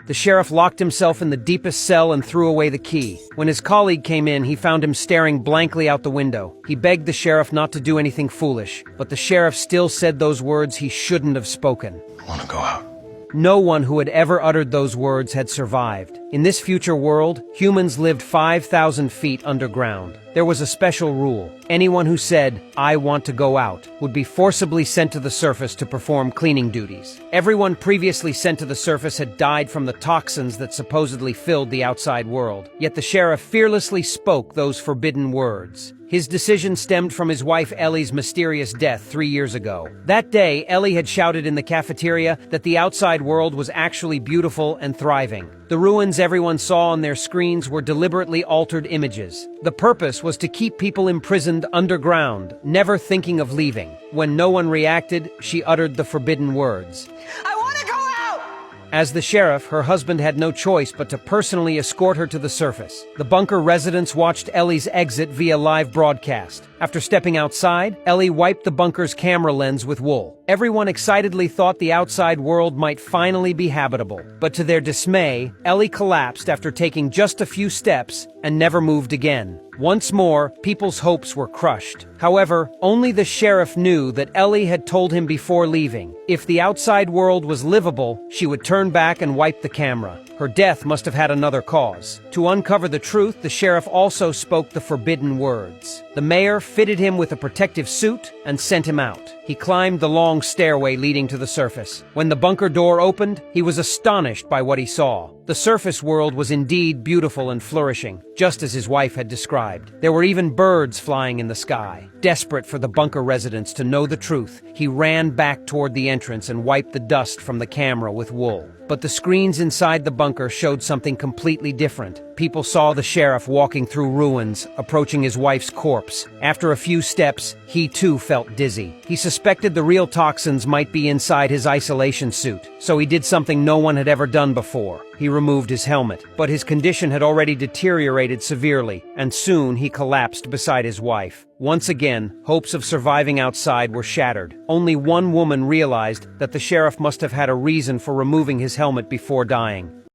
The sheriff locked himself in the deepest cell and threw away the key. When his colleague came in, he found him staring blankly out the window. He begged the sheriff not to do anything foolish, but the sheriff still said those words he shouldn't have spoken. I want to go out. No one who had ever uttered those words had survived. In this future world, humans lived 5,000 feet underground. There was a special rule. Anyone who said, "I want to go out," would be forcibly sent to the surface to perform cleaning duties. Everyone previously sent to the surface had died from the toxins that supposedly filled the outside world. Yet the sheriff fearlessly spoke those forbidden words. His decision stemmed from his wife Ellie's mysterious death 3 years ago. That day, Ellie had shouted in the cafeteria that the outside world was actually beautiful and thriving. The ruins everyone saw on their screens were deliberately altered images. The purpose was to keep people imprisoned underground, never thinking of leaving. When no one reacted, she uttered the forbidden words. I want to go out! As the sheriff, her husband had no choice but to personally escort her to the surface. The bunker residents watched Ellie's exit via live broadcast. After stepping outside, Ellie wiped the bunker's camera lens with wool. Everyone excitedly thought the outside world might finally be habitable. But to their dismay, Ellie collapsed after taking just a few steps and never moved again. Once more, people's hopes were crushed. However, only the sheriff knew that Ellie had told him before leaving. If the outside world was livable, she would turn back and wipe the camera. Her death must have had another cause. To uncover the truth, the sheriff also spoke the forbidden words. The mayor fitted him with a protective suit and sent him out. He climbed the long stairway leading to the surface. When the bunker door opened, he was astonished by what he saw. The surface world was indeed beautiful and flourishing, just as his wife had described. There were even birds flying in the sky. Desperate for the bunker residents to know the truth, he ran back toward the entrance and wiped the dust from the camera with wool. But the screens inside the bunker showed something completely different. People saw the sheriff walking through ruins, approaching his wife's corpse. After a few steps, he too felt dizzy. He suspected the real toxins might be inside his isolation suit, so he did something no one had ever done before. He removed his helmet, but his condition had already deteriorated severely, and soon he collapsed beside his wife. Once again, hopes of surviving outside were shattered. Only one woman realized that the sheriff must have had a reason for removing his helmet before dying.